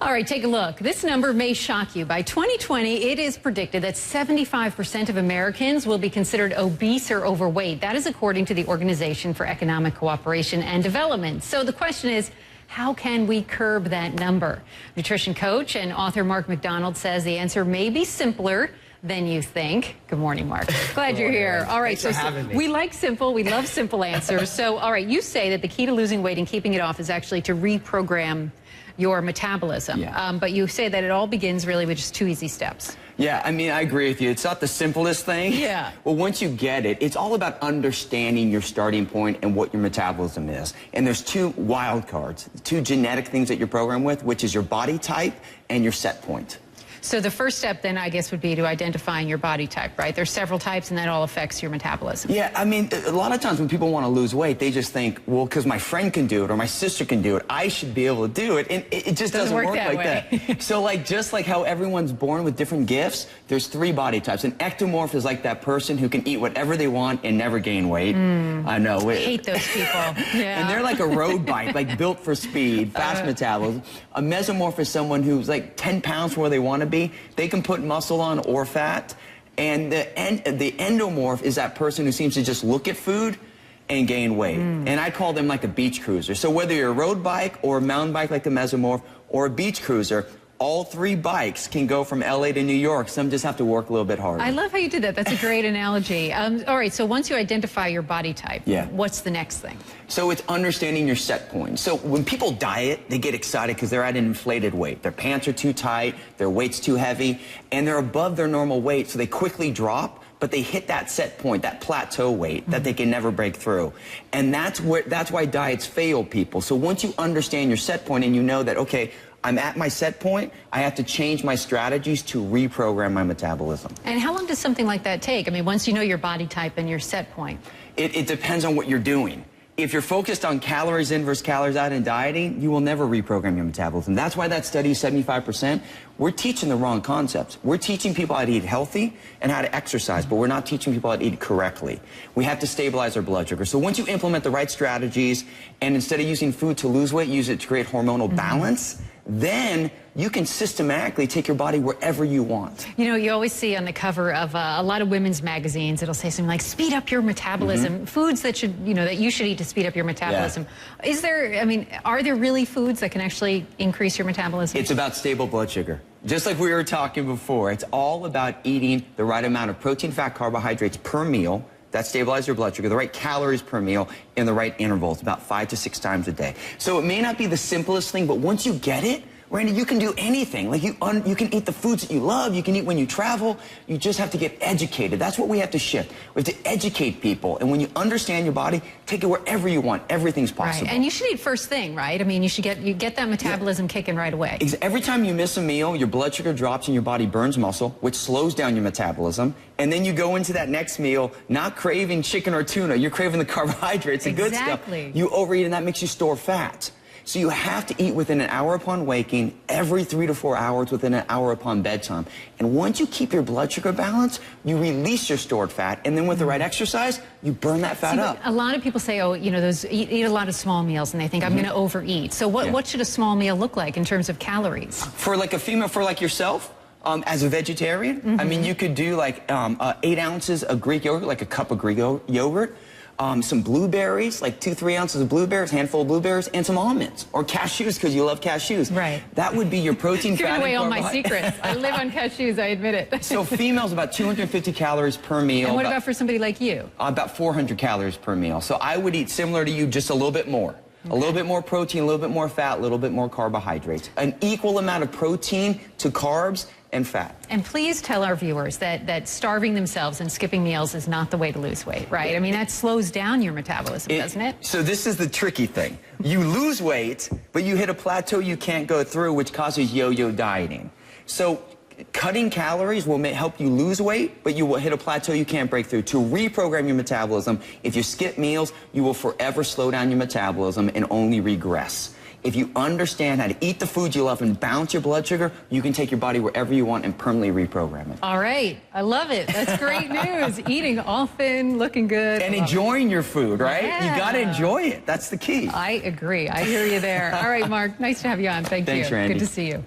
All right, take a look. This number may shock you. By 2020, it is predicted that 75% of Americans will be considered obese or overweight. That is according to the Organization for Economic Cooperation and Development. So the question is, how can we curb that number? Nutrition coach and author Mark Macdonald says the answer may be simpler than you think. Good morning, Mark. Glad you're here. All right, Thanks for having me. We like simple. We love simple answers. So, all right, you say that the key to losing weight and keeping it off is actually to reprogram your metabolism. Yeah. But you say that it all begins really with just 2 easy steps. Yeah, I mean, I agree with you. It's not the simplest thing. Yeah. Well, once you get it, it's all about understanding your starting point and what your metabolism is. And there's 2 wild cards, 2 genetic things that you're programmed with, which is your body type and your set point. So the first step then, I guess, would be to identifying your body type, right? There's several types and that all affects your metabolism. Yeah, I mean, a lot of times when people want to lose weight, they just think, well, because my friend can do it or my sister can do it, I should be able to do it. And it just doesn't work like that. So just like how everyone's born with different gifts, there's 3 body types. An ectomorph is like that person who can eat whatever they want and never gain weight. I know. I hate those people. Yeah. And they're like a road bike, like built for speed, fast metabolism. A mesomorph is someone who's like 10 pounds from where they want to be. They can put muscle on or fat. And the endomorph is that person who seems to just look at food and gain weight. And I call them like a beach cruiser. So whether you're a road bike or a mountain bike like the mesomorph or a beach cruiser, all 3 bikes can go from LA to New York. Some just have to work a little bit harder. I love how you did that. That's a great analogy. All right, so once you identify your body type, what's the next thing? So it's understanding your set point. So when people diet, they get excited because they're at an inflated weight. Their pants are too tight, their weight's too heavy, and they're above their normal weight, so they quickly drop, but they hit that set point, that plateau weight that they can never break through. And that's why diets fail people. So once you understand your set point and you know that, okay, I'm at my set point, I have to change my strategies to reprogram my metabolism. And how long does something like that take? I mean, once you know your body type and your set point. It depends on what you're doing. If you're focused on calories in versus calories out in dieting, you will never reprogram your metabolism. That's why that study is 75%. We're teaching the wrong concepts. We're teaching people how to eat healthy and how to exercise, but we're not teaching people how to eat correctly. We have to stabilize our blood sugar. So once you implement the right strategies, and instead of using food to lose weight, use it to create hormonal balance, then you can systematically take your body wherever you want. You know, you always see on the cover of a lot of women's magazines, it'll say something like, speed up your metabolism, foods that that you should eat to speed up your metabolism. Yeah. Is there, I mean, are there really foods that can actually increase your metabolism? It's about stable blood sugar. Just like we were talking before, it's all about eating the right amount of protein, fat, carbohydrates per meal that stabilize your blood sugar, the right calories per meal in the right intervals, about 5 to 6 times a day. So it may not be the simplest thing, but once you get it, Randy, you can do anything. Like you can eat the foods that you love. You can eat when you travel. You just have to get educated. That's what we have to shift. We have to educate people. And when you understand your body, take it wherever you want. Everything's possible. Right. And you should eat first thing, right? I mean, you get that metabolism kicking right away. Every time you miss a meal, your blood sugar drops and your body burns muscle, which slows down your metabolism. And then you go into that next meal not craving chicken or tuna. You're craving the carbohydrates, the good stuff. You overeat, and that makes you store fat. So you have to eat within an hour upon waking, every 3 to 4 hours within an hour upon bedtime. And once you keep your blood sugar balanced, you release your stored fat, and then with the right exercise, you burn that fat up. A lot of people say, oh, you know, eat a lot of small meals, and they think, I'm going to overeat. So what should a small meal look like in terms of calories? For like a female, for like yourself, as a vegetarian, I mean, you could do like 8 ounces of Greek yogurt, like a cup of Greek yogurt. Some blueberries, like 2-3 ounces of blueberries, handful of blueberries, and some almonds or cashews because you love cashews. Right. That would be your protein, fat, Giving away all my carbohydrates. secrets. I live on cashews, I admit it. So females, about 250 calories per meal. And what about for somebody like you? About 400 calories per meal. So I would eat similar to you, just a little bit more. Okay. A little bit more protein, a little bit more fat, a little bit more carbohydrates. An equal amount of protein to carbs and fat. And please tell our viewers that starving themselves and skipping meals is not the way to lose weight, right? I mean, that slows down your metabolism, doesn't it? So this is the tricky thing. You lose weight, but you hit a plateau you can't go through, which causes yo-yo dieting. So cutting calories will help you lose weight, but you will hit a plateau you can't break through. To reprogram your metabolism, if you skip meals, you will forever slow down your metabolism and only regress. If you understand how to eat the foods you love and balance your blood sugar, you can take your body wherever you want and permanently reprogram it. All right. I love it. That's great news. Eating often, looking good. And enjoying your food, right? Yeah. You got to enjoy it. That's the key. I agree. I hear you there. All right, Mark. Nice to have you on. Thank you. Thanks, Randy. Good to see you.